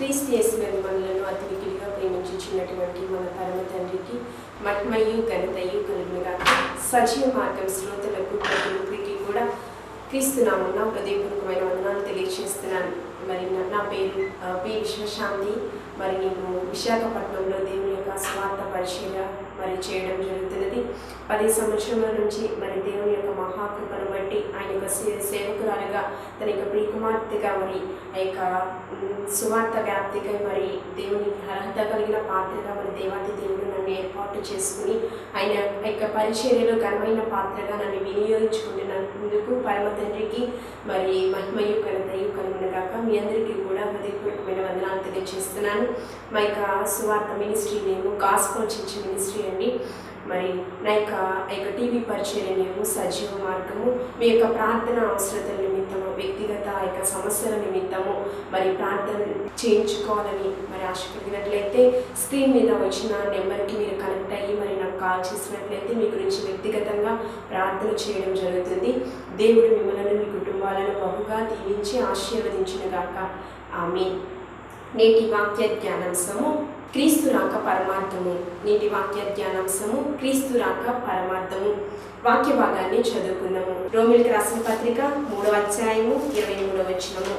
క్రీస్తు యేసునందు మనలను అతి మిక్కిలిగా ప్రేమించుచున్నటువంటి మన పరమ తండ్రికి మహిమయు ఘనతయు కలుగునుగాక. సజీవ మార్గం శ్రోతలకు ప్రతి ఒక్కరికి కూడా క్రీస్తు నామమున హృదయపూర్వకమైన వందనాలు తెలియజేస్తున్నాను. మరి నా పేరు పి విశ్వశాంతి. మరి నేను విశాఖపట్నంలో దేవుని యొక్క స్వార్థ పరిచర్య చేయడం జరుగుతున్నది. 10 సంవత్సరముల నుంచి మరి దేవుని యొక్క మహాకృపను బట్టి ఆయన యొక్క సేవకురాలుగా తన యొక్క ప్రియకుమార్తెగా మరి ఆ యొక్క సువార్త వ్యాప్తిగా మరి దేవుని అర్హత కలిగిన పాత్రగా మరి దేవాది దేవుడు నన్ను ఏర్పాటు చేసుకుని ఆయన యొక్క పరిచర్యలో ఘనమైన పాత్రగా నన్ను వినియోగించుకుంటున్నందుకు పరమ తండ్రికి మరి మహిమయు ఘనతయు కలుగునుగాక. మీ అందరికీ కూడా హృదయపూర్వకమైన వందనాలు తెలియజేస్తున్నాను. మా యొక్క సువార్త మినిస్ట్రీ నేము గాస్పల్ చర్చ్ మినిస్ట్రీ అండి. మరి నా యొక్క టీవీ పరిచర్య నేము సజీవ మార్గము. మీ యొక్క ప్రార్థన అవసరతల నిమిత్తము, వ్యక్తిగత యొక్క సమస్యల నిమిత్తము మరి ప్రార్థన చేయించుకోవాలని మరి ఆశ కలిగినట్లయితే స్క్రీన్ మీద వచ్చిన నెంబర్కి మీరు కనెక్ట్ అయ్యి మరి నాకు కాల్ చేసినట్లయితే మీ గురించి వ్యక్తిగతంగా ప్రార్థన చేయడం జరుగుతుంది. దేవుడు మిమ్మల్ని మీ కుటుంబాలను బహుగా దీవించి ఆశీర్వదించునుగాక. ఆమేన్. నేటి వాక్య ధ్యానాంశము క్రీస్తు రాక పరమార్థము. నేటి వాక్య ధ్యానాంశము క్రీస్తు రాక పరమార్థము. వాక్య భాగాన్ని చదువుకున్నాము. రోమిలికి రాసిన పత్రిక 3వ అధ్యాయము 23వ వచనము.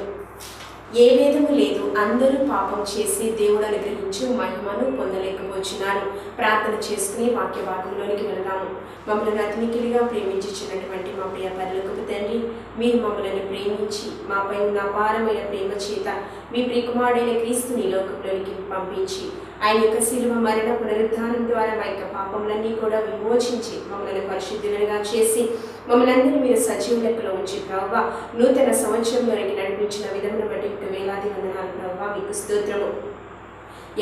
ఏ భేదము లేదు, అందరూ పాపం చేసి దేవుడు అనుగ్రహించు మహిమను పొందలేకపోతున్నారు. ప్రార్థన చేసుకుని వాక్య భాగంలోనికి వెళదాము. మమ్మల్ని అతిమికిలిగా ప్రేమించుచున్నటువంటి మా ప్రియ పరలోకపు తండ్రి, మీరు మమ్మల్ని ప్రేమించి మాపై ఉన్న అపారమైన ప్రేమ చేత మీ ప్రియకుమారుడైన క్రీస్తుని లోకంలోనికి పంపించి ఆయన యొక్క శిలువ మరణ పునరుద్ధానం ద్వారా మా యొక్క పాపములన్నీ కూడా విమోచించి మమ్మల్ని పరిశుద్ధులుగా చేసి మమ్మల్ని అందరూ మీరు సజీవ లెక్కలో ఉంచి ప్రభువా నూతన సంవత్సరంలోనికి నడిపించిన విధమును బట్టి వేలాది వందనాలు ప్రభువా, మీకు స్తోత్రము.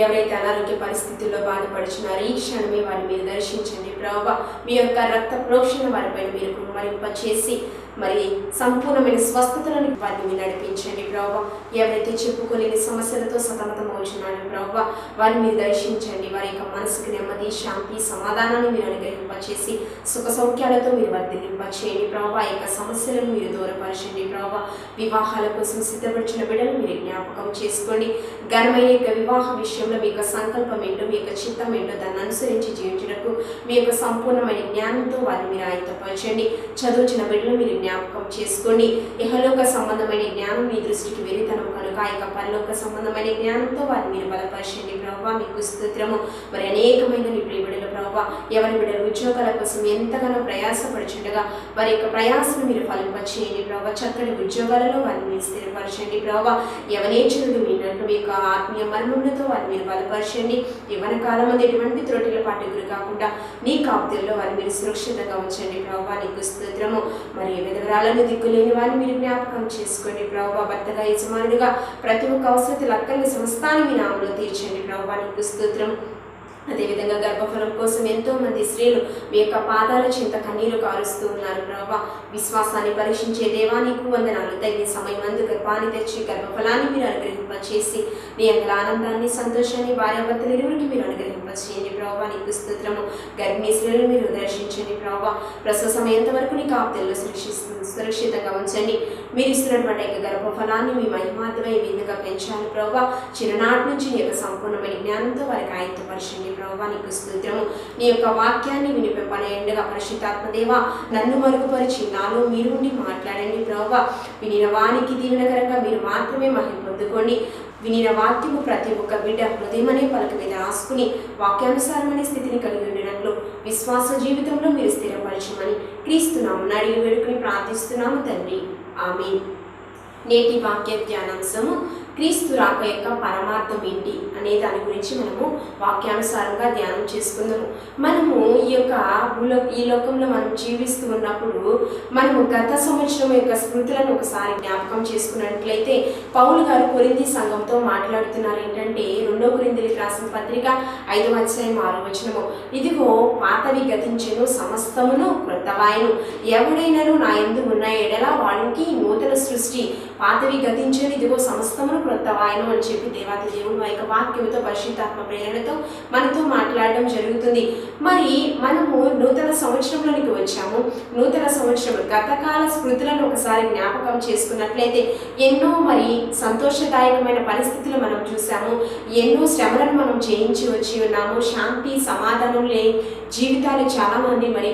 ఎవరైతే అనారోగ్య పరిస్థితుల్లో బాధపడుచున్నారో ఈ క్షణమే వారిని మీరు దర్శించండి ప్రభువా. మీ యొక్క రక్త ప్రోక్షణ వారిపైన మీరు కుమ్మరింప చేసి మరి సంపూర్ణమైన స్వస్థతలను వారిని మీరు నడిపించండి ప్రభువా. ఎవరైతే చెప్పుకోలేని సమస్యలతో సతమతమవుచున్నారో ప్రభువా వారిని మీరు దర్శించండి. వారి యొక్క మనసుకు నెమ్మది, శాంతి, సమాధానాన్ని మీరు అనుగ్రహింపచేసి సుఖ సౌఖ్యాలతో మీరు వర్ధిల్లింపచేయండి ప్రభువా. ఆ యొక్క సమస్యలను మీరు దూరపరచండి ప్రభువా. వివాహాల కోసం సిద్ధపరిచిన బిడ్డలు మీరు జ్ఞాపకం చేసుకోండి. ఘనమైన యొక్క వివాహ విషయంలో మీ యొక్క సంకల్పం ఏంటో, మీ యొక్క చిత్తం ఏంటో దాన్ని అనుసరించి జీవించడానికి మీ యొక్క సంపూర్ణమైన జ్ఞానంతో వారిని మీరు ఆయత్తపరచండి. చదువుచిన బిడ్డలు మీరు జ్ఞాపకం చేసుకోండి. ఇహలోక సంబంధమైన జ్ఞానం మీ దృష్టికి వెరితనం కనుక ఆ యొక్క పరలోక సంబంధమైన జ్ఞానంతో వారిని మీరు బలపరచండి ప్రభువా, మీకు స్తోత్రము. మరి అనేకమైన నీ ప్రియ బిడ్డలు ప్రభువా, ఎవరి బిడ్డలు ఉద్యోగాల కోసం ఎంతగానో ప్రయాసపడుచుండగా వారి యొక్క ప్రయాసను మీరు ఫలింపచేయండి ప్రభువా. చక్కటి ఉద్యోగాలలో వారిని మీరు స్థిరపరచండి ప్రభువా. యవనేచ్చుడు మీనట్లు మీ యొక్క ఆత్మీయ మర్మములతో వారిని మీరు బలపరచండి. యవ్వన కాలం మంది ఎటువంటి త్రోటిల పాటు గురి కాకుండా నీ కాపుదల్లో వారిని మీరు సురక్షితంగా ఉంచండి ప్రభువా, నీకు స్తోత్రము. మరి విధవరాలను దిక్కులేని వారిని మీరు జ్ఞాపకం చేసుకోండి ప్రభువా. భర్తగా యజమానుడిగా ప్రతి ఒక్క అవసరతలు అక్కర్ని సమస్తాన్ని మీ నామములో తీర్చండి ప్రభువా, నీకు స్తోత్రం. అదేవిధంగా గర్భఫలం కోసం ఎంతో మంది స్త్రీలు మీ యొక్క పాదాల చింత కన్నీరు కారుస్తూ ఉన్నారు ప్రభువా. విశ్వాసాన్ని పరీక్షించే దేవా నీకు వందనాలు. తగిన సమయం అందు గర్భాన్ని తెచ్చి గర్భఫలాన్ని మీరు అనుగ్రహింపచేసి నీ యొక్క ఆనందాన్ని, సంతోషాన్ని భార్యాభర్తలు ఇరువురికి మీరు అనుగ్రహింపచేయండి ప్రభువా, నీకు స్తోత్రము. గర్భిణీ స్త్రీలను మీరు దర్శించండి ప్రభువా. ప్రసవ సమయంత వరకు నీ కాపుదల్లో సురక్షితంగా ఉంచండి. మీరు ఇస్తున్నటువంటి యొక్క గర్భఫలాన్ని మీ మహిమార్థమై విధంగా పెంచాలి ప్రభువా. చిన్ననాటి నుంచి నీ యొక్క సంపూర్ణమైన జ్ఞానంతో వారికి ఆయత్తపరచండి ప్రభువా, నీకు స్తోత్రము. నీ యొక్క వాక్యాన్ని వినిపింపనేండుగా పరిశుద్ధాత్మదేవా నన్ను మరుగుపరిచి నాలో మీరు ఉండి మాట్లాడండి ప్రభువా. వినిన వానికి దీవెనకరంగా మీరు మాత్రమే మహిమ పొందుకోండి. వినిన వాక్యము ప్రతి ఒక్క బిడ్డ హృదయమనే పలక మీద రాసుకుని వాక్యానుసారమైన స్థితిని కలిగి ఉండినట్లు విశ్వాస జీవితంలో మీరు స్థిరపరచమని క్రీస్తునామమున అడిగి వేడుకుని ప్రార్థిస్తున్నాము తండ్రి, ఆమేన్. నేటి వాక్య ధ్యానాంశము క్రీస్తు రాక యొక్క పరమార్థం ఏంటి అనే దాని గురించి మనము వాక్యానుసారంగా ధ్యానం చేసుకుందాము. మనము ఈ లోకంలో మనం జీవిస్తూ ఉన్నప్పుడు మనము గత సంవత్సరం యొక్క స్మృతులను ఒకసారి జ్ఞాపకం చేసుకున్నట్లయితే పౌలు గారు కొరింథీ సంఘంతో మాట్లాడుతున్నారు. ఏంటంటే 2వ కొరింథీయులకు రాసిన పత్రిక 5వ అధ్యాయం 6వ వచనము. ఇదిగో పాతవి గతించెను, సమస్తమును క్రొత్తవాయెను. ఎవడైనను నా యందు ఉన్న ఎడల వాడికి నూతన సృష్టి, పాతవి గతించని, ఇదిగో సమస్తమును క్రొత్తవాయను అని చెప్పి దేవాది దేవుడు ఆ యొక్క వాక్యంతో పరిశుద్ధాత్మ ప్రేరణతో మనతో మాట్లాడడం జరుగుతుంది. మరి మనము నూతన సంవత్సరంలోనికి వచ్చాము. నూతన సంవత్సరం గతకాల స్మృతులను ఒకసారి జ్ఞాపకం చేసుకున్నట్లయితే ఎన్నో మరి సంతోషదాయకమైన పరిస్థితులు మనం చూసాము. ఎన్నో శ్రమలను మనం జయించి వచ్చి ఉన్నాము. శాంతి సమాధానం లేని జీవితాలు చాలామంది మరి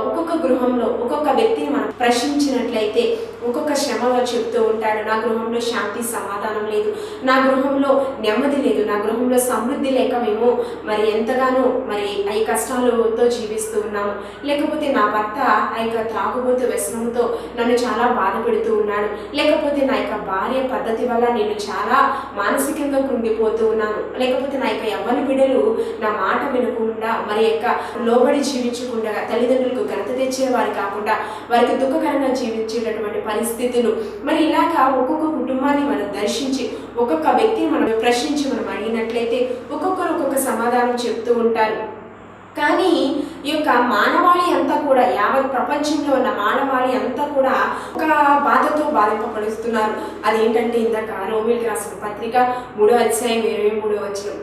ఒక్కొక్క గృహంలో ఒక్కొక్క వ్యక్తిని మనం ప్రశ్నించినట్లయితే ఒక్కొక్క శ్రమలో చెప్తూ ఉంటాడు, నా గృహంలో శాంతి సమాధానం లేదు, నా గృహంలో నెమ్మది లేదు, నా గృహంలో సమృద్ధి లేక మేము మరి ఎంతగానో మరి ఈ కష్టాలతో జీవిస్తూ ఉన్నాము. లేకపోతే నా భర్త ఆ యొక్క త్రాగుబోతు వ్యసనంతో నన్ను చాలా బాధ పెడుతూ ఉన్నాడు. లేకపోతే నా యొక్క భార్య పద్ధతి వల్ల నేను చాలా మానసికంగా కృంగిపోతూ ఉన్నాను. లేకపోతే నా యొక్క యవ్వని బిడ్డలు నా మాట వినకుండా మరి యొక్క లోబడి జీవించకుండా తల్లిదండ్రులకు ఘనత తెచ్చేవారు కాకుండా వారికి దుఃఖకరంగా జీవించేటటువంటి పరిస్థితులు మరి ఇలాగా ఒక్కొక్క కుటుంబాన్ని మనం దర్శించి ఒక్కొక్క వ్యక్తిని మనం ప్రశ్నించి మనం అడిగినట్లయితే ఒక్కొక్కరు ఒక్కొక్క సమాధానం చెప్తూ ఉంటారు. కానీ ఈ యొక్క మానవాళి అంతా కూడా యావత్ ప్రపంచంలో ఉన్న మానవాళి అంతా కూడా ఒక బాధతో బాధింపబడుతున్నారు. అదేంటంటే ఇందాక రోమిలికి రాసిన పత్రిక 3వ అధ్యాయం 23వ వచనం,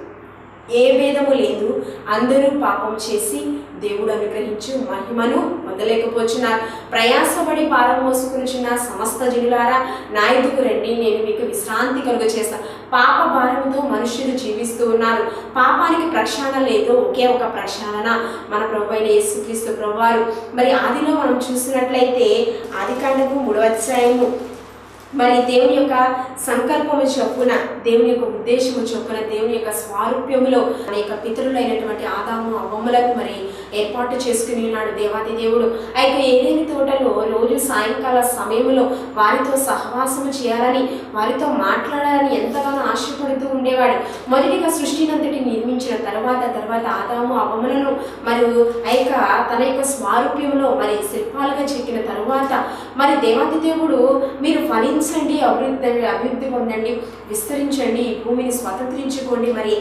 ఏ భేదము లేదు, అందరూ పాపం చేసి దేవుడు అనుగ్రహించు మహిమను పొందలేకపోతున్నారు. ప్రయాసపడి భారం మోసుకునిచున్న సమస్త జనులారా నా ఎదుకు రండి, నేను మీకు విశ్రాంతి కలుగచేస్తాను. పాప భారంతో మనుషులు జీవిస్తూ ఉన్నారు. పాపానికి ప్రక్షాళన లేదు, ఒకే ఒక ప్రక్షాళన మన ప్రభువైన యేసుక్రీస్తు ప్రభువారు. మరి ఆదిలో మనం చూసినట్లయితే ఆదికాండము 3వ అధ్యాయము మరి దేవుని యొక్క సంకల్పము చొప్పున, దేవుని యొక్క ఉద్దేశము చొప్పున, దేవుని యొక్క స్వారూప్యములో అనేక పితరులైనటువంటి ఆదాము అవ్వములకు మరి ఏర్పాటు చేసుకుని ఉన్నాడు దేవాది దేవుడు. అయితే ఏదేని తోటలో రోజు సాయంకాల సమయంలో వారితో సహవాసము చేయాలని, వారితో మాట్లాడాలని ఎంతగానో ఆశపడుతూ ఉండేవాడు. మొదటిగా సృష్టినంతటి నిర్మించిన తర్వాత ఆదాము అవ్వములను మరియు తన యొక్క స్వారూప్యంలో మరి శిల్పాలుగా చెక్కిన తరువాత మరి దేవాది దేవుడు మీరు ఫలించండి, అభివృద్ధి పొందండి, విస్తరించండి, ఈ భూమిని స్వతంత్రించుకోండి మరి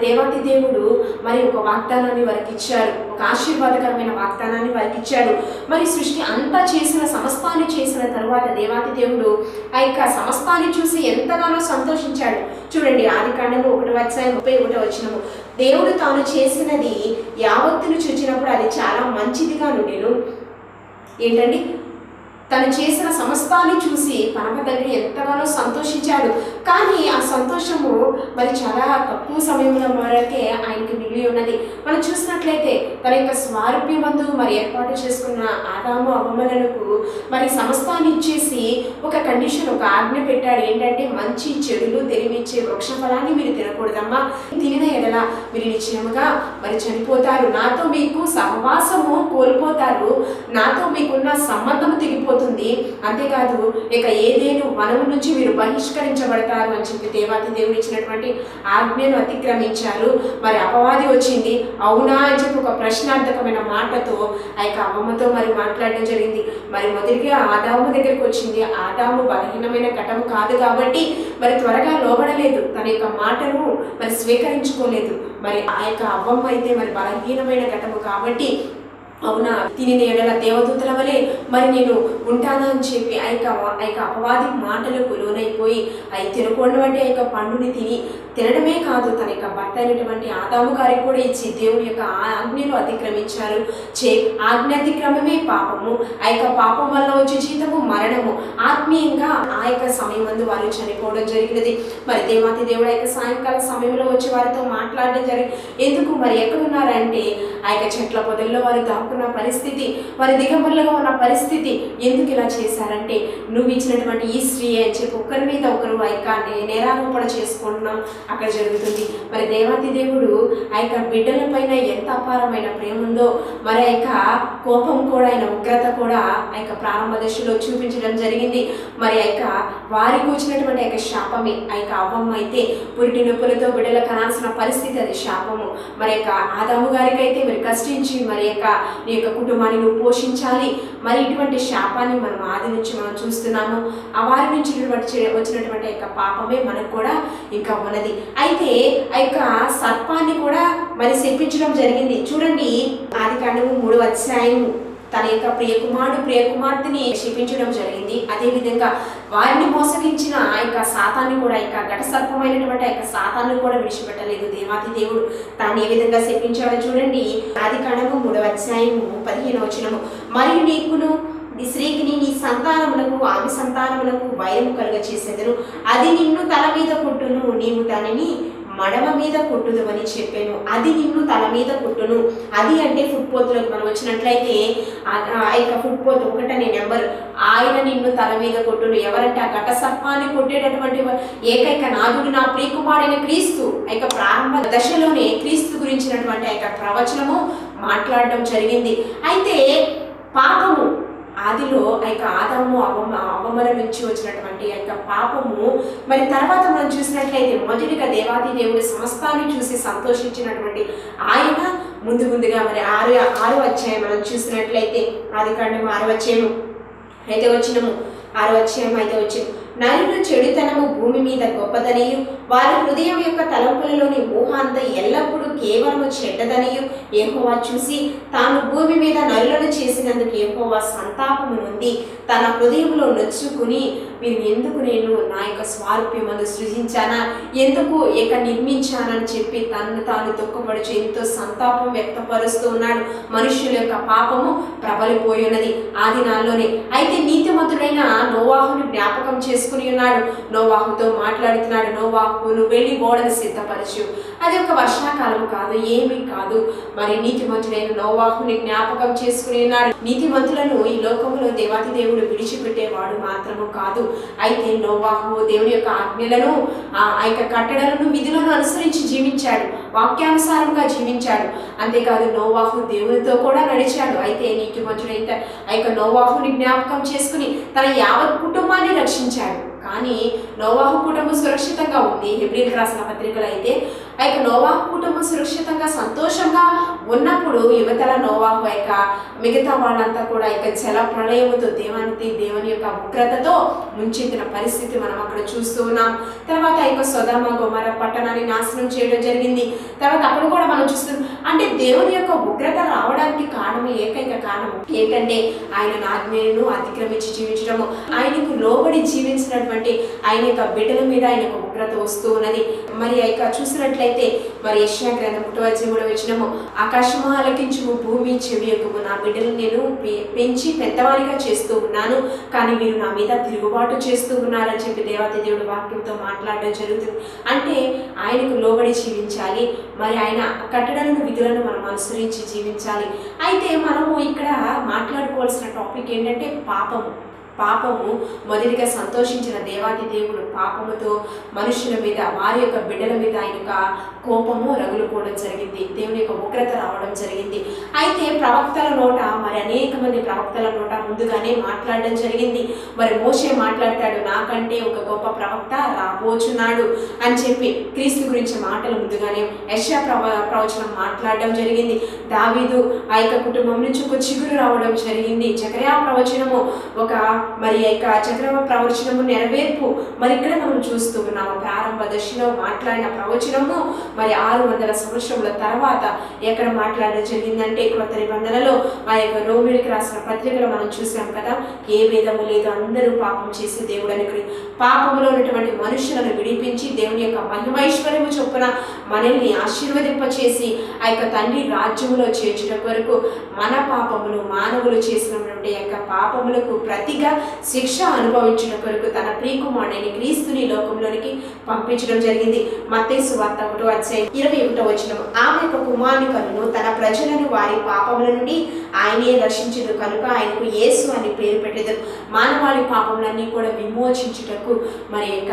దేవాది దేవుడు మరి ఒక వాగ్దానాన్ని వారికి ఇచ్చారు, ఒక ఆశీర్వాదకరమైన వాగ్దానాన్ని వారికి ఇచ్చాడు. మరి సృష్టి అంతా చేసిన సమస్తాన్ని చేసిన తరువాత దేవాది దేవుడు సమస్తాన్ని చూసి ఎంతగానో సంతోషించాడు. చూడండి ఆదికాండము 1వ అధ్యాయం 31వ వచనము, దేవుడు తాను చేసినది యావత్తును చూచినప్పుడు అది చాలా మంచిదిగా నుండెను. ఏంటండి, తను చేసిన సమస్తాన్ని చూసి పరమ తండ్రి ఎంతగానో సంతోషించాడు. కానీ ఆ సంతోషము మరి చాలా తక్కువ సమయంలో వరకే ఆయనకి మిగిలి ఉన్నది. మనం చూసినట్లయితే తన యొక్క స్వారూప్యమందు మరి ఏర్పాటు చేసుకున్న ఆదాము అవ్వములకు మరి సమస్తాన్ని ఇచ్చేసి ఒక కండిషన్, ఒక ఆజ్ఞ పెట్టాడు. ఏంటంటే మంచి చెడులు తెలివిచ్చే వృక్ష ఫలాన్ని మీరు తినకూడదమ్మా, తినిన ఎడల మీరు నిశ్చయముగా మరి చనిపోతారు, నాతో మీకు సహవాసము కోల్పోతారు, నాతో మీకున్న సంబంధము తెగిపోతుంది, అంతేకాదు ఏదేను వనము నుంచి మీరు బహిష్కరించబడతారు అని చెప్పి దేవాది దేవుడు ఇచ్చినటువంటి ఆజ్ఞను అతిక్రమించారు. మరి అపవాది వచ్చింది, అవునా అని చెప్పి ఒక ప్రశ్నార్థకమైన మాటతో అవ్వమ్మతో మరి మాట్లాడడం జరిగింది. మరి మొదటిగా ఆదాము దగ్గరికి వచ్చింది. ఆదాము బలహీనమైన ఘటము కాదు కాబట్టి మరి త్వరగా లోబడలేదు, తన యొక్క మాటను మరి స్వీకరించుకోలేదు. మరి అవ్వమ్మ అయితే మరి బలహీనమైన ఘటము కాబట్టి అవునా తిని ఎడల దేవదూతల వలె మరి నేను ఉంటానా అని చెప్పి అపవాది మాటలకు లోనైపోయి తినకూడదు అంటే పండుని తినడమే కాదు తన యొక్క భర్త అయినటువంటి ఆదాము గారికి కూడా ఇచ్చి దేవుని యొక్క ఆజ్ఞను అతిక్రమించారు. ఆజ్ఞాతిక్రమమే పాపము, పాపం వల్ల వచ్చే జీతము మరణము. ఆత్మీయంగా సమయం మందు వారు చనిపోవడం జరిగినది. మరి దేవాతి దేవుడు సాయంకాల సమయంలో వచ్చి వారితో మాట్లాడడం జరిగింది. ఎందుకు మరి ఎక్కడున్నారంటే చెట్ల పొదల్లో వారు దాక్కున్న పరిస్థితి, వారి దిగంబరులుగా ఉన్న పరిస్థితి. ఎందుకు ఇలా చేశారంటే నువ్వు ఇచ్చినటువంటి ఈ స్త్రీ అని చెప్పి ఒకరి మీద ఒకరు నేరారోపణ చేసుకుంటున్నాం అక్కడ జరుగుతుంది. మరి దేవాతి దేవుడు బిడ్డల పైన ఎంత అపారమైన ప్రేమ ఉందో మరి కోపం కూడా ఆయన ఉగ్రత కూడా ప్రారంభ దశలో చూపించడం జరిగింది. మరి వారికి వచ్చినటువంటి శాపమే అవ్వమ్మ అయితే పురిటి నొప్పులతో బిడ్డలు కనాల్సిన పరిస్థితి, అది శాపము. మరి ఆదాము గారికి అయితే మరి కష్టించి మరి నీ యొక్క కుటుంబాన్ని నువ్వు పోషించాలి. మరి ఇటువంటి శాపాన్ని మనం ఆది నుంచి మనం చూస్తున్నాము. ఆ వారి నుంచి వచ్చినటువంటి పాపమే మనకు కూడా ఇంకా ఉన్నది. అయితే సర్పాన్ని కూడా మరి శపించడం జరిగింది. చూడండి ఆదికాండము 3వ అధ్యాయం తన యొక్క ప్రియకుమార్తెని శపించడం జరిగింది. అదేవిధంగా వారిని మోసగించిన ఆ యొక్క సాతాన్ని కూడా, ఆ యొక్క ఘట సర్పమైనటువంటి ఆ యొక్క సాతాన్ని కూడా విడిచిపెట్టలేదు దేవాతి దేవుడు. తాను ఏ విధంగా శపించాడో చూడండి. ఆదికాండము 3వ అధ్యాయము 15వ వచనము, మరియు నీకును నీ స్త్రీకిని నీ సంతానములకు ఆమె సంతానములకు వైరము కలుగ చేసేదను, అది నిన్ను తల మీద కొట్టును, నీవు దానిని మడమ మీద కొట్టుదు అని చెప్పాను. అది నిన్ను తల మీద కొట్టును. అది అంటే ఫుట్పోతులకు మనం వచ్చినట్లయితే ఆ యొక్క ఫుట్పోత్ 1 నెంబర్, ఆయన నిన్ను తల మీద కొట్టును. ఎవరంటే ఆ ఘట సర్పాన్ని కొట్టేటటువంటి ఏకైక నాథుడు నా ప్రియకుమారుడైన క్రీస్తు. ఆ యొక్క ప్రారంభ దశలోనే క్రీస్తు గురించినటువంటి ఆ యొక్క ప్రవచనము మాట్లాడడం జరిగింది. అయితే పాపము ఆదిలో ఆ యొక్క ఆదాము అవ్వమల నుంచి వచ్చినటువంటి ఆ యొక్క పాపము మరి తర్వాత మనం చూసినట్లయితే మొదటిగా దేవాది దేవుడి సమస్తాన్ని చూసి సంతోషించినటువంటి ఆయన ముందుగా మరి 6వ అధ్యాయం మనం చూసినట్లయితే ఆదికాండం 6వ అధ్యాయం 5వ వచనము, 6వ అధ్యాయం 5వ వచనం, నరుల చెడుతనము భూమి మీద గొప్పదనియు వారి హృదయం యొక్క తలంపులలోని ఊహ అంతా ఎల్లప్పుడూ కేవలము చెడ్డదనియు యెహోవా చూసి తాను భూమి మీద నరులను చేసినందుకు యెహోవా సంతాపము నొంది తన హృదయంలో నొచ్చుకుని మీరు ఎందుకు నేను నా యొక్క స్వారూప్యమందు సృజించానా, ఎందుకు ఇక నిర్మించానని చెప్పి తనను తాను దుఃఖపడుచు ఎంతో సంతాపం వ్యక్తపరుస్తూ ఉన్నాడు. మనుష్యుల యొక్క పాపము ప్రబలిపోయి ఉన్నది ఆ దినాల్లోనే. అయితే నీతిమంతుడైన నోవాహుని జ్ఞాపకం చేసుకుని ఉన్నాడు. నోవాహుతో మాట్లాడుతున్నాడు, నోవాహు నువ్వు వెళ్ళి ఓడను సిద్ధపరచు. అది ఒక వర్షాకాలం కాదు, ఏమీ కాదు. మరి నీతిమంతుడైన నోవాహుని జ్ఞాపకం చేసుకుని ఉన్నాడు. నీతిమంతులను ఈ లోకంలో దేవాతి దేవుడు విడిచిపెట్టేవాడు మాత్రము కాదు. అయితే నోవాహు దేవుని యొక్క ఆజ్ఞలను ఆ యొక్క కట్టడలను విధులను అనుసరించి జీవించాడు, వాక్యానుసారంగా జీవించాడు. అంతేకాదు నోవాహు దేవునితో కూడా నడిచాడు. అయితే నీతిమంతుడైతే ఆ యొక్క నోవాహుని జ్ఞాపకం చేసుకుని తన యావత్ కుటుంబాన్ని రక్షించాడు. కానీ నోవాహు కుటుంబం సురక్షితంగా ఉంది. హెబ్రీయులకు రాసిన పత్రికలు అయితే ఆ యొక్క నోవాహు కుటుంబం సురక్షితంగా సంతోషంగా ఉన్నప్పుడు యువతల నోవాహు యొక్క మిగతా వాళ్ళంతా కూడా ఇక జల ప్రళయముతో దేవుని యొక్క ఉగ్రతతో ముంచెత్తిన పరిస్థితి మనం అక్కడ చూస్తూ ఉన్నాం. తర్వాత ఆ యొక్క సొదొమ గొమొర్రా పట్టణాన్ని నాశనం చేయడం జరిగింది. తర్వాత అక్కడ కూడా మనం చూస్తున్నాం. అంటే దేవుని యొక్క ఉగ్రత రావడానికి ఏకైక కారణం ఏంటంటే ఆయన ఆజ్ఞలను అతిక్రమించి జీవించడము, ఆయనకు లోబడి జీవించినటువంటి ఆయన యొక్క బిడ్డల మీద ఆయన యొక్క ఉగ్రత వస్తూ ఉన్నది. మరి ఆ యొక్క చూసినట్లయితే మరి యెషయా గ్రంథం 1:3 వచనము, ఆకాశము ఆలకించుము, భూమి చెవియొగ్గుము, నా బిడ్డలు నేను పెంచి పెద్దవారిగా చేస్తూ ఉన్నాను, కానీ మీరు నా మీద తిరుగుబాటు చేస్తూ ఉన్నారని చెప్పి దేవాతి దేవుడు వాక్యంతో మాట్లాడడం జరుగుతుంది. అంటే ఆయనకు లోబడి జీవించాలి, మరి ఆయన కట్టడలను విధులను మనం అనుసరించి జీవించాలి. అయితే మనము ఇక్కడ మాట్లాడుకోవాల్సిన టాపిక్ ఏంటంటే పాపము మొదటిగా సంతోషించిన దేవాతి దేవుడు పాపముతో మనుషుల మీద, వారి యొక్క బిడ్డల మీద ఆయన యొక్క కోపము రగులుకోవడం జరిగింది. దేవుని యొక్క ఉగ్రత రావడం జరిగింది. అయితే ప్రవక్తల నోట మరి అనేక మంది ప్రవక్తల నోట ముందుగానే మాట్లాడడం జరిగింది. మరి మోషే మాట్లాడతాడు, నాకంటే ఒక గొప్ప ప్రవక్త రాబోచున్నాడు అని చెప్పి క్రీస్తు గురించి మాటలు ముందుగానే యెషయా ప్రవచనం మాట్లాడడం జరిగింది. దావీదు ఆ యొక్క కుటుంబం నుంచి ఒక చిగురు రావడం జరిగింది. జకర్యా ప్రవచనము ఒక మరి యొక్క చక్రవ ప్రవచనము నెరవేర్పు మరి ఇక్కడ మనం చూస్తూ ఉన్నాము. ప్రారంభ దశలో మాట్లాడిన ప్రవచనము మరి 600 సంవత్సరముల తర్వాత ఎక్కడ మాట్లాడడం జరిగిందంటే క్రొత్త నిబంధనలో ఆ యొక్క రోమిలికి రాసిన పత్రికలో మనం చూసాం కదా, ఏ భేదము లేదు, అందరూ పాపం చేసి దేవుడు అనుకుని పాపములో ఉన్నటువంటి మనుషులను విడిపించి దేవుని యొక్క మహిమైశ్వర్యము చొప్పున మనల్ని ఆశీర్వదింపచేసి ఆ యొక్క తండ్రి రాజ్యములో చేర్చుట కొరకు మన పాపములు మానవులు చేసినటువంటి యొక్క పాపములకు ప్రతిగా శిక్ష అనుభవించిన కొరకు తన ప్రియకుమారుడైన క్రీస్తుని లోకంలోనికి పంపించడం జరిగింది. మత్తయి సువార్త 1:21 వచనం, ఆమె యొక్క కుమారుని కనును తన ప్రజలను వారి పాపముల నుండి ఆయనే రక్షించును కనుక ఆయనకు యేసు అని పేరు పెట్టెదరు. మానవాళి పాపములన్నీ కూడా విమోచించుటకు మరి యొక్క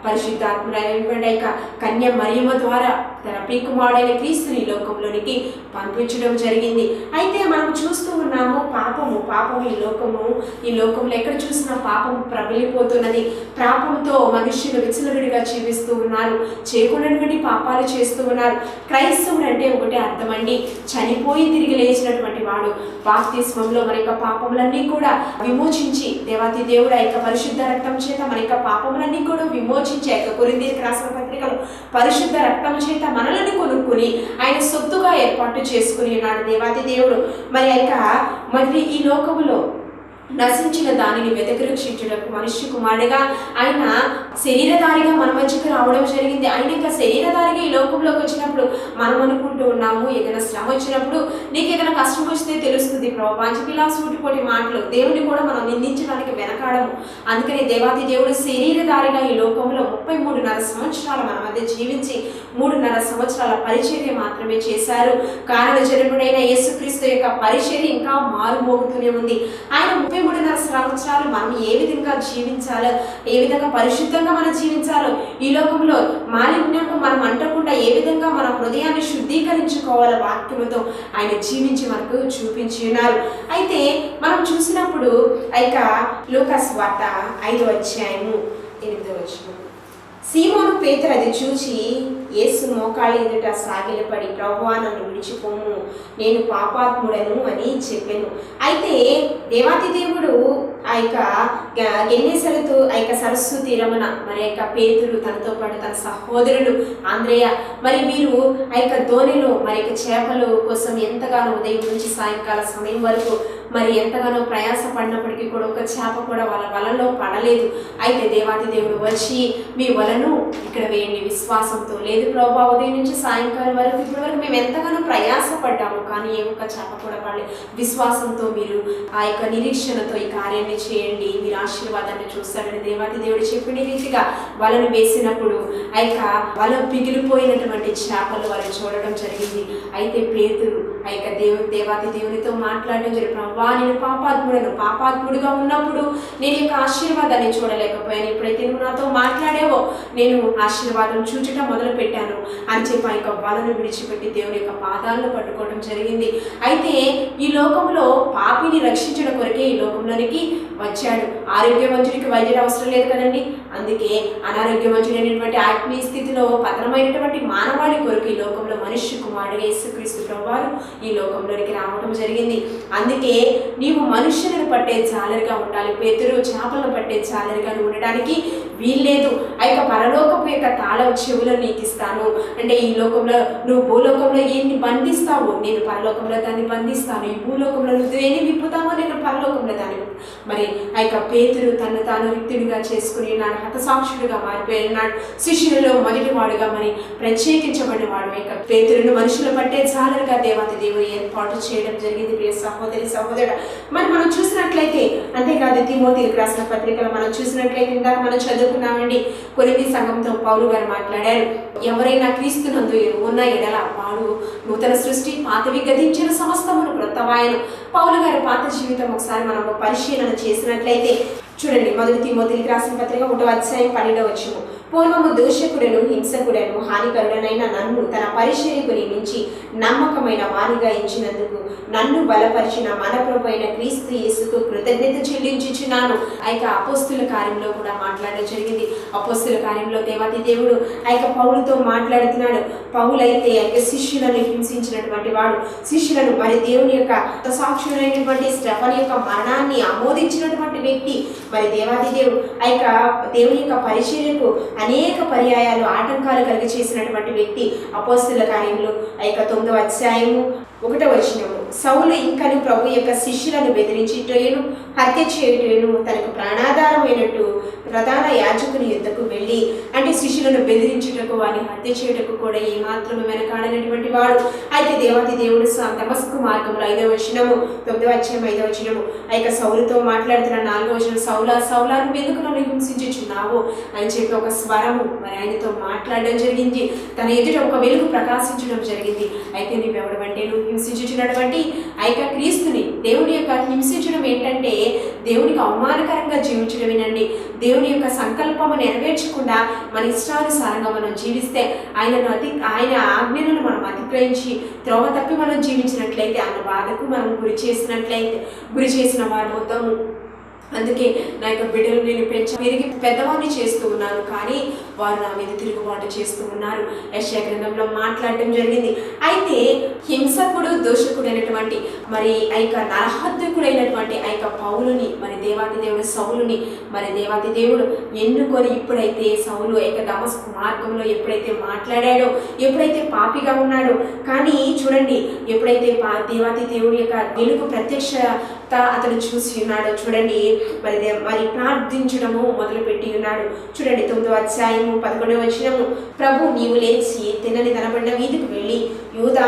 పరిశుద్ధాత్ముడైనటువంటి యొక్క కన్య మరియమ్మ ద్వారా తన ప్రియకుమారుడైన క్రీస్తుని లోకంలోనికి పంపించడం జరిగింది. అయితే మనం చూస్తూ ఉన్నాము పాపము ఈ లోకంలో ఎక్కడ చూసినా పాపం ప్రబలిపోతున్నది. పాపంతో మనుష్యులు విచ్చలవిడిగా జీవిస్తూ ఉన్నారు, చేయకూడనటువంటి పాపాలు చేస్తూ ఉన్నారు. క్రైస్తవుడు అంటే ఒకటే అర్థమండి, చనిపోయి తిరిగి లేచినటువంటి వాడు. బాప్తిస్మంలో మన యొక్క పాపములన్నీ కూడా విమోచించి దేవాతి దేవుడు ఆ యొక్క పరిశుద్ధ రక్తం చేత మన యొక్క పాపములన్నీ కూడా విమోచించి ఆ యొక్క కొరింథీయులకు రాసిన పత్రికలో పరిశుద్ధ రక్తం చేత మనల్ని కొనుక్కుని ఆయన సొత్తుగా ఏర్పాటు చేసుకుని ఉన్నాడు దేవాతి దేవుడు. మరి ఈ లోకములో నశించిన దానిని వెతకి రక్షించుటకు మనుష్య కుమారుడిగా ఆయన శరీరధారిగా మన మధ్యకు రావడం జరిగింది. ఆయన యొక్క శరీరధారిగా ఈ లోకంలోకి వచ్చినప్పుడు మనం అనుకుంటూ ఉన్నాము, ఏదైనా శ్రమ వచ్చినప్పుడు నీకు ఏదైనా కష్టం వస్తే తెలుస్తుంది ప్రభు, పంచపిలా సూటిపోటి మాటలు దేవుని కూడా మనం నిందించడానికి వెనకాడము. అందుకని దేవాది దేవుడు శరీరధారిగా ఈ లోకంలో 33.5 సంవత్సరాలు మన మధ్య జీవించి 3.5 సంవత్సరాల పరిచర్య మాత్రమే చేశారు. కారణ జనకుడైన యేసుక్రీస్తు యొక్క పరిచర్య ఇంకా మారుమోగుతూనే ఉంది. ఆయన 33.5 సంవత్సరాలు మనం ఏ విధంగా జీవించాలో, ఏ విధంగా పరిశుద్ధంగా మనం జీవించాలో, ఈ లోకంలో మాలిన్యంగా మనం అంటకుండా ఏ విధంగా మన హృదయాన్ని శుద్ధీకరించుకోవాలో వాక్యముతో ఆయన జీవించి మనకు చూపించి ఉన్నారు. అయితే మనం చూసినప్పుడు లూకా సువార్త 5వ అధ్యాయము 8వ వచనం, సీమోను పేతురు అది చూచి యేసు మోకాళ్ళ ఎదుట సాగిలపడి ప్రభువా నన్ను విడిచిపోము, నేను పాపాత్ముడను అని చెప్పాను. అయితే దేవాతి దేవుడు ఆ యొక్క గెన్నేసరుతో ఆ యొక్క సరస్సు తీరమున మరి యొక్క పేతురు తనతో పాటు తన సహోదరుడు ఆంద్రేయ మరి వీరు ఆ యొక్క ధోనిలో మరి యొక్క చేపల కోసం ఎంతగానో ఉదయం నుంచి సాయంకాల సమయం వరకు మరి ఎంతగానో ప్రయాస పడినప్పటికీ కూడా ఒక చేప కూడా వాళ్ళ వలలో పడలేదు. అయితే దేవాతి దేవుడు వచ్చి మీ వలను ఇక్కడ వేయండి విశ్వాసంతో. లేదు ప్రభా, ఉదయం నుంచి సాయంకాలం వరకు ఇప్పటి వరకు మేము ఎంతగానో ప్రయాస పడ్డాము కానీ ఏ ఒక్క చేప కూడా పడలేదు. విశ్వాసంతో మీరు ఆ యొక్క నిరీక్షణతో ఈ కార్యాన్ని చేయండి, మీరు ఆశీర్వాదాన్ని చూస్తారని దేవాతి దేవుడు చెప్పిన రీతిగా వలను వేసినప్పుడు ఆ యొక్క వల పిగిలిపోయినటువంటి చేపలు వాళ్ళు చూడడం జరిగింది. అయితే పేతురు ఆ యొక్క దేవాతి దేవునితో మాట్లాడడం జరిగింది. ప్రభా, నేను పాపాత్ముడుగా ఉన్నప్పుడు నేను యొక్క ఆశీర్వాదాన్ని చూడలేకపోయాను, ఎప్పుడైతే నువ్వు నాతో మాట్లాడావో నేను ఆశీర్వాదం చూచటం మొదలు పెట్టాను అని చెప్పి ఆ యొక్క వలను విడిచిపెట్టి దేవుని యొక్క పాదాలను పట్టుకోవడం జరిగింది. అయితే ఈ లోకంలో పాపిని రక్షించడం కొరకే ఈ లోకంలోనికి వచ్చాడు. ఆరోగ్యవంతుడికి వైద్యుడు అవసరం లేదు కదండి. అందుకే అనారోగ్యవంతుడైనటువంటి ఆత్మీయ స్థితిలో పతనమైనటువంటి మానవాళి కొరకు ఈ లోకంలో మనుష్య కుమారుడు యేసుక్రీస్తు ప్రభువారు ఈ లోకంలోనికి రావడం జరిగింది. అందుకే నీవు మనుష్యులను పట్టే జాలరిగా ఉండాలి. పేతురు చేపలను పట్టే జాలరిగా ఉండడానికి వీల్లేదు. ఆ యొక్క పరలోకపు యొక్క తాళం చెవులను నీకు ఇస్తాను అంటే ఈ లోకంలో నువ్వు భూలోకంలో ఏన్ని బంధిస్తావు నేను పరలోకంలో దాన్ని బంధిస్తాను, ఈ భూలోకంలో నువ్వు ఏమి విప్పుతావో నేను పరలోకంలో దాన్ని. మరి ఆ యొక్క పేతురు తను తాను రిక్తుడిగా చేసుకుని నాడు హతసాక్షుడిగా మారిపోయినాడు. శిష్యులలో మొదటివాడుగా మరి ప్రత్యేకించబడిన వాడు ఆ యొక్క పేతురును మనుషులు పట్టే జాలరుగా దేవాతి దేవుడు ఏర్పాటు చేయడం జరిగింది. ప్రియ సహోదరి సహోదరుడు, మరి మనం చూసినట్లయితే అంతేకాదు తిమోతికి రాసిన పత్రికలు మనం చూసినట్లయితే ఇందాక మనం చదువుకున్నామండి. కొరింథీ సంఘంతో పౌలు గారు మాట్లాడారు, ఎవరైనా క్రీస్తునందు ఉన్న ఎడల వాడు నూతన సృష్టి, పాతవి గతించిన సమస్తమును క్రొత్తవాయను. పౌలు గారి పాత జీవితం ఒకసారి మనం పరిశీలన చేసినట్లయితే చూడండి, మొదటి తిమోతికి రాసిన పత్రిక 1వ అధ్యాయం 12వ వచనం, పూర్వము దూషకుడను హింసకుడను హానికరుడనైన నన్ను తన పరిచర్యకు నియమించి నమ్మకమైన వారిగా ఎంచినందుకు నన్ను బలపరిచిన మన ప్రభు అయిన క్రీస్తు యేసుకు కృతజ్ఞత చెల్లించుచున్నాను. ఆ యొక్క అపోస్తుల కార్యంలో కూడా మాట్లాడడం జరిగింది. అపోస్తుల కార్యంలో దేవాతి దేవుడు ఆ యొక్క పౌలుతో మాట్లాడుతున్నాడు. పౌలైతే ఆ యొక్క శిష్యులను హింసించినటువంటి వాడు, శిష్యులను మరి దేవుని యొక్క సాక్షులైనటువంటి స్టెఫన్ యొక్క మరణాన్ని ఆమోదించినటువంటి వ్యక్తి. మరి దేవాది దేవుడు ఆ యొక్క దేవుని యొక్క పరిచర్యకు అనేక పర్యాయాలు ఆటంకాలు కలిగి చేసినటువంటి వ్యక్తి. అపోస్తుల కార్యంలో ఆ యొక్క 9వ అధ్యాయము 1వ వచనము, సౌలు ఇంకను ప్రభు యొక్క శిష్యులను బెదిరించుటను హత్య చేయుటను తనకు ప్రాణాధారమైనట్టు ప్రధాన యాజకుని యుద్ధకు వెళ్ళి అంటే శిష్యులను బెదిరించుటకు వారిని హత్య చేయుటకు కూడా ఏమాత్రం వెనకాడనటువంటి వాడు. అయితే దేవాతి దేవుడు దమస్కు మార్గంలో 5వ వచనము 9వ అధ్యాయం 5వ వచనము ఆ యొక్క సౌలుతో మాట్లాడుతున్న 4వ వచనం, సౌలా సౌలా నువ్వు ఎందుకు నన్ను హింసించుచున్నావు అని చెప్పి ఒక స్వరము మరి ఆయనతో మాట్లాడడం జరిగింది. తన ఎదుట ఒక వెలుగు ప్రకాశించడం జరిగింది. అయితే నువ్వెవడమంటే నువ్వు హింసించుచున్నటువంటి ఆ యొక్క క్రీస్తుని దేవుని యొక్క హింసించడం ఏంటంటే దేవునికి అవమానకరంగా జీవించడం. వినండి, దేవుని యొక్క సంకల్పము నెరవేర్చకుండా మన ఇష్టానుసారంగా మనం జీవిస్తే ఆయన ఆజ్ఞలను మనం అతిక్రయించి త్రోవ తప్పి మనం జీవించినట్లయితే ఆయన బాధకు మనం గురి చేసిన వారు అవుతాము. అందుకే నా యొక్క బిడ్డలు నేను పెరిగి పెద్దవాడిని చేస్తూ ఉన్నాను, కానీ వారు నా మీద తిరుగుబాటు చేస్తూ ఉన్నారు. యెషయా గ్రంథంలో మాట్లాడటం జరిగింది. అయితే హింసకుడు దోషకుడైనటువంటి మరి ఆ యొక్క నరహత్యకుడైనటువంటి ఆ యొక్క పౌలుని మరి దేవాతి దేవుడు సౌలుని మరి దేవాతి దేవుడు ఎన్నుకొని ఇప్పుడైతే సౌలు ఆ యొక్క దమస్కు మార్గంలో ఎప్పుడైతే మాట్లాడాడో, ఎప్పుడైతే పాపిగా ఉన్నాడో, కానీ చూడండి ఎప్పుడైతే దేవాతి దేవుడి యొక్క వెలుగు ప్రత్యక్షత అతను చూసి ఉన్నాడో చూడండి, మరి ప్రార్థించడము మొదలుపెట్టి ఉన్నాడు. చూడండి 9వ అధ్యాయము 11వ వచనము, ప్రభు నీవు లేచి తినని తనబడిన వీధికి వెళ్ళి యూదా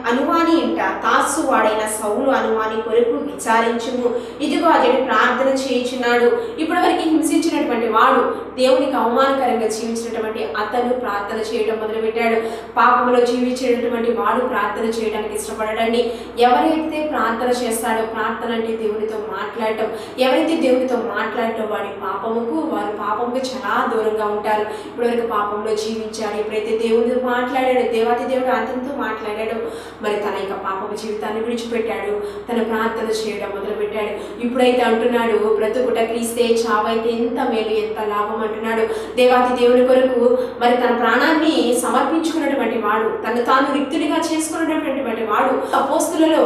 అనువాని ఇంట తాసు వాడైన సౌలు అనువాని కొరకు విచారించుము. ఇదిగో అతడు ప్రార్థన చేయుచున్నాడు. ఇప్పటి వరకు హింసించినటువంటి వాడు, దేవునికి అవమానకరంగా జీవించినటువంటి అతను ప్రార్థన చేయడం మొదలుపెట్టాడు. పాపంలో జీవించినటువంటి వాడు ప్రార్థన చేయడానికి ఇష్టపడడండి. ఎవరైతే ప్రార్థన చేస్తాడో, ప్రార్థన అంటే దేవునితో మాట్లాడటం, ఎవరైతే దేవునితో మాట్లాడటం వారి పాపముకు చాలా దూరంగా ఉంటారు. ఇప్పటివరకు పాపంలో జీవించాడు, ఎప్పుడైతే దేవునితో మాట్లాడాడో, దేవాతి దేవుడు అతనితో మాట్లాడాడు, మరి తన యొక్క పాపపు జీవితాన్ని విడిచిపెట్టాడు, తన ప్రార్థన చేయడం మొదలుపెట్టాడు. ఇప్పుడైతే అంటున్నాడు బ్రతుకుట క్రీస్తే, చావైతే ఎంత మేలు ఎంత లాభం అంటున్నాడు. దేవాతి దేవుని కొరకు మరి తన ప్రాణాన్ని సమర్పించుకున్నటువంటి వాడు, తను తాను రిక్తుడిగా చేసుకున్నటువంటి వాడు, అపోస్తులలో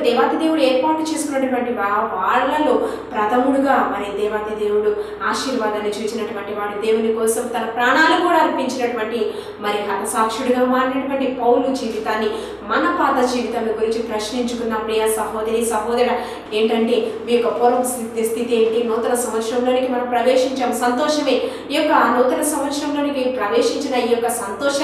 దేవాతి దేవుడు ఏర్పాటు చేసుకున్నటువంటి వాళ్ళలో ప్రథముడుగా మరి దేవాతి దేవుడు ఆశీర్వాదాన్ని చూసినటువంటి వాడు, దేవుని కోసం తన ప్రాణాలు కూడా అర్పించినటువంటి మరి హతసాక్షుడిగా మారినటువంటి పౌలు జీవితాన్ని, మన పాత జీవితం గురించి ప్రశ్నించుకున్న ప్రియ సహోదరి సహోదర, ఏంటంటే మీ యొక్క పూర్వ స్థితి ఏంటి? నూతన సంవత్సరంలోనికి మనం ప్రవేశించాం, సంతోషమే. ఈ యొక్క నూతన సంవత్సరంలోనికి ప్రవేశించిన ఈ యొక్క సంతోష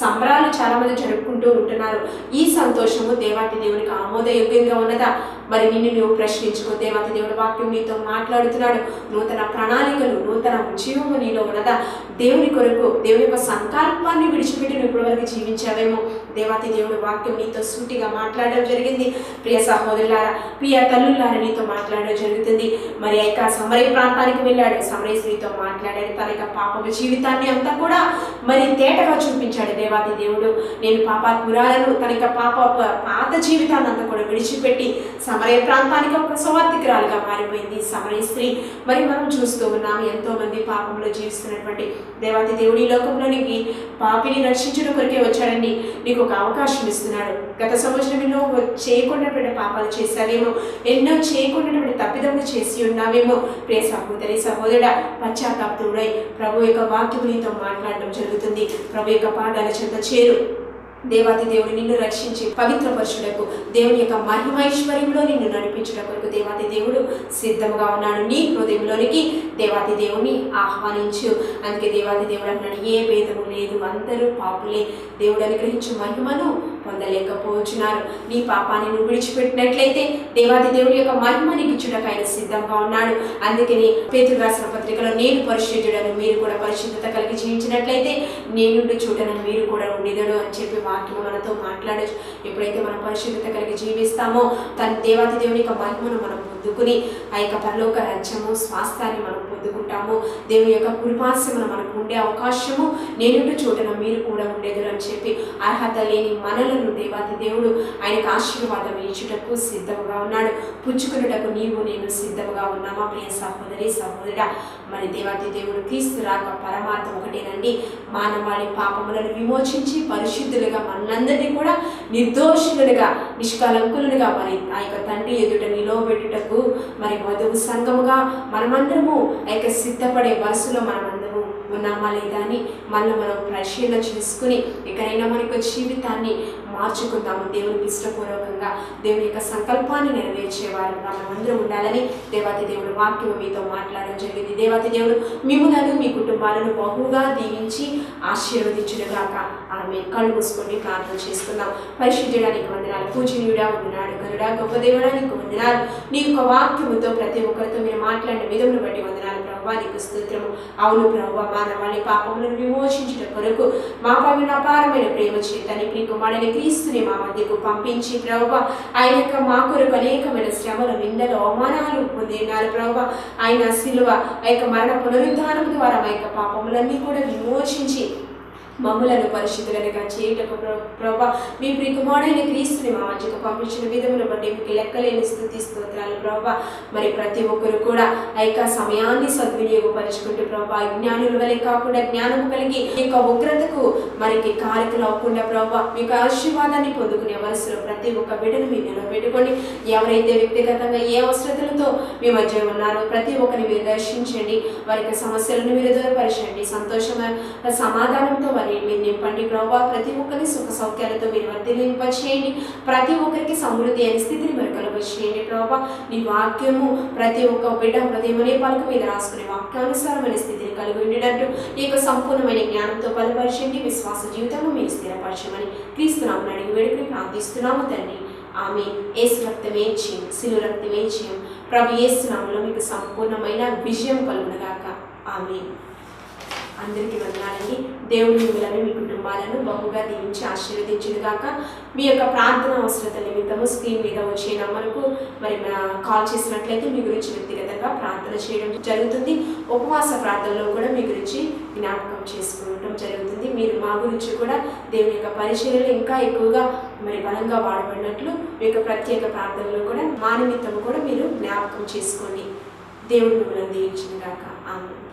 సంబరాలు చాలా మంది జరుపుకుంటూ ఉంటున్నారు. ఈ సంతోషము దేవాతి దేవునికి ఆమోదయోగ్యంగా ఉన్నదా? మరి నిన్ను నువ్వు ప్రశ్నించుకో. దేవాతి దేవుడు వాక్యం నీతో మాట్లాడుతున్నాడు. నూతన ప్రణాళికలు, నూతన ఉద్యోగము నీలో ఉన్నదా? దేవుని కొరకు దేవుని యొక్క సంకల్పాన్ని విడిచిపెట్టి నువ్వు ఇప్పటి వరకు జీవించావేమో. దేవాతి దేవుడు వాక్యం నీతో సూటిగా మాట్లాడడం జరిగింది. ప్రియ సహోదరులారా, ప్రియ తల్లులారా, నీతో మాట్లాడడం జరుగుతుంది. మరి యొక్క సమరయ ప్రాంతానికి వెళ్ళాడు, సమరయ స్త్రీతో మాట్లాడాడు. తన యొక్క పాపపు జీవితాన్ని అంతా కూడా మరి తేటగా చూపించాడు దేవాతి దేవుడు. నేను పాపాత్మురాలను, తన యొక్క పాత జీవితాన్ని అంతా కూడా విడిచిపెట్టి సమరయ ప్రాంతానికి ఒక సువార్థికురాలుగా మారిపోయింది సమరయ స్త్రీ. మరి మనం చూస్తూ ఉన్నాము ఎంతో మంది పాపంలో జీవిస్తున్నటువంటి దేవాతి దేవుడి లోకంలోనికి పాపిని రక్షించడం కొరకే వచ్చాడండి. నీకు ఒక అవకాశం ఇస్తున్నాడు. గత సంవత్సరం ఎన్నో చేయకుండాటువంటి పాపాలు చేశావేమో, ఎన్నో చేయకుండాటువంటి తప్పిదములు చేసి ఉన్నావేమో. ప్రియ సహోదరి సహోదరుడా, పశ్చాత్తాపతుడై ప్రభు యొక్క వాక్యం నీతో మాట్లాడడం జరుగుతుంది. ప్రభు యొక్క పాదాల చెంత చేరు. దేవాతి దేవుడు నిన్ను రక్షించి పవిత్రపరచుటకు, దేవుని యొక్క మహిమైశ్వర్యంలో నిన్ను నడిపించడం కొరకు దేవాతి దేవుడు సిద్ధంగా ఉన్నాడు. నీ హృదయంలోనికి దేవాతి దేవుని ఆహ్వానించు. అందుకే దేవాతి దేవుడు అన్నాడు, ఏ భేదము లేదు, అందరూ పాపులే, దేవుడు అనుగ్రహించు మహిమను పొందలేకపోతున్నారు. నీ పాపాన్ని నువ్వు విడిచిపెట్టినట్లయితే దేవాతి దేవుడి యొక్క మహిమ నీకు ఇచ్చుటకు ఆయన సిద్ధంగా ఉన్నాడు. అందుకని పేతురు రాసిన పత్రికలో నేను పరిశుద్ధుడను, మీరు కూడా పరిశుద్ధత కలిగి జీవించినట్లయితే నేనుండి చూడనని మీరు కూడా ఉండేదడు అని చెప్పి వాక్యం మనతో మాట్లాడచ్చు. ఎప్పుడైతే మనం పరిశుద్ధత కలిగి జీవిస్తామో తన దేవాతి దేవుని యొక్క మహిమను మనం పొందుకుని ఆ యొక్క పరలోక రాజ్యము స్వాస్థ్యాన్ని మనం పొందుకుంటాము. దేవుని యొక్క కృపాసమును మనకు ఉండే అవకాశము నేనుండి చూడన మీరు కూడా ఉండేదరు అని చెప్పి అర్హత లేని మనలను దేవాతి దేవుడు ఆయనకు ఆశీర్వాదం ఇచ్చుటకు సిద్ధంగా ఉన్నాడు. పుచ్చుకున్నటకు నీవు నేను సిద్ధంగా ఉన్నామా ప్రియ సహోదరి సహోదరుడా? మరి దేవాతి దేవుడు క్రీస్తు రాక పరమార్థం ఒకటేనండి, మానవాళి పాపములను విమోచించి పరిశుద్ధులుగా మనందరినీ కూడా నిర్దోషులుగా నిష్కలంకులుగా మరి ఆ యొక్క తండ్రి ఎదుట నిలవబెట్టుటకు మరి వధువు సంఘముగా మనమందరము ఆ యొక్క సిద్ధపడే వరుసలో మనమందరము ఉన్నామా లేదా అని మళ్ళీ మనం పరిశీలన చేసుకుని ఎక్కడైనా మన యొక్క జీవితాన్ని మార్చుకుందాము. దేవునికి ఇష్టపూర్వకంగా దేవుని యొక్క సంకల్పాన్ని నెరవేర్చేవారుగా మనమందరం ఉండాలని దేవాతి దేవుడు వాక్యం మీతో మాట్లాడడం జరిగింది. దేవాతి దేవుడు మిమ్ములను మీ కుటుంబాలను బహుగా దీవించి ఆశీర్వదించునుగాక. ఆమె కళ్ళు మూసుకొని ప్రార్థన చేసుకుందాం. పరిశుద్ధుడానికి వందనాలు, పూజనీయుడా వందనాలు, గరుడా గొప్ప దేవుడానికి వందనాలు. నీ యొక్క వాక్యముతో ప్రతి ఒక్కరితో మీరు మాట్లాడిన విధమును బట్టి వందనాలు ప్రభువా, నీకు స్తోత్రము. అవును ప్రభువా, మానవాళి పాపములను విమోచించిన కొరకు మా పైన అపారమైన ప్రేమ చేత నీ కుమారుని క్రీస్తుని మా మధ్యకు పంపించి ప్రభువా, ఆయన యొక్క మా కొరకు అనేకమైన శ్రమలు, నిందలు, అవమానాలు పొందినారు ప్రభువా. ఆయన శిలువ ఆ యొక్క మరణ పునరుద్ధానం ద్వారా మా యొక్క పాపములన్నీ కూడా విమోచించి మమ్ములను పరిశుద్ధులుగా చేయుటకు ప్రభా మీ ప్రియకుమారుడైన క్రీస్తుని మా మధ్యకు పంపించిన విధమును బట్టి మీకు లెక్కలేని స్తుతి స్తోత్రాలు ప్రభా. మరి ప్రతి ఒక్కరు కూడా ఆ యొక్క సమయాన్ని సద్వినియోగపరుచుకుంటూ ప్రభా జ్ఞానుల వలె కాకుండా జ్ఞానము కలిగి మీ యొక్క ఉగ్రతకు మరికి కారకులు అవ్వకుండా ప్రభా మీకు ఆశీర్వాదాన్ని పొందుకునే వరుసలో ప్రతి ఒక్క బిడ్డను మీరు నిలబెట్టుకోండి. ఎవరైతే వ్యక్తిగతంగా ఏ అవసరతలతో మీ మధ్య ఉన్నారో ప్రతి ఒక్కరిని మీరు దర్శించండి. వారి యొక్క సమస్యలను మీరు దూరపరచండి. సంతోషమైన సమాధానంతో మీరు నింపండి ప్రభా. ప్రతి ఒక్కరిని సుఖ సౌఖ్యాలతో మీరు వర్ధిల్లింపచేయండి. ప్రతి ఒక్కరికి సమృద్ధి అయిన స్థితిని మీరు కలుగచేయండి ప్రభా. నీ వాక్యము ప్రతి ఒక్క బిడ్డ హృదయం అనే పలుకు మీద రాసుకునే వాక్యానుసారమైన స్థితిని కలిగి ఉండేటట్టు నీ యొక్క సంపూర్ణమైన జ్ఞానంతో బలపరచండి. విశ్వాస జీవితము మీరు స్థిరపరచమని క్రీస్తునామమున అడిగి వేడుకుని ప్రార్థిస్తున్నాము తండ్రి. ఆమేన్. యేసు రక్తమే జయం, శిలువ రక్తమే జయం. ప్రభు యేసు నామములో మీకు సంపూర్ణమైన విజయం కలుగునుగాక. ఆమేన్. అందరికీ వందనాలండి. దేవుడు మిమ్మల్ని మీ కుటుంబాలను బహుగా దీవించి ఆశీర్వదించునుగాక. మీ యొక్క ప్రార్థన అవసరత నిమిత్తము స్క్రీన్ మీద వచ్చే నంబర్కు మరి కాల్ చేసినట్లయితే మీ గురించి వ్యక్తిగతంగా ప్రార్థన చేయడం జరుగుతుంది. ఉపవాస ప్రార్థనలో కూడా మీ గురించి జ్ఞాపకం చేసుకోవడం జరుగుతుంది. మీరు మా గురించి కూడా దేవుని యొక్క పరిచర్యలు ఇంకా ఎక్కువగా మరి బలంగా వాడబడినట్లు మీ యొక్క ప్రత్యేక ప్రార్థనలో కూడా మా నిమిత్తము కూడా మీరు జ్ఞాపకం చేసుకోండి. దేవుడు మిమ్మల్ని దీవించునుగాక. ఆమేన్.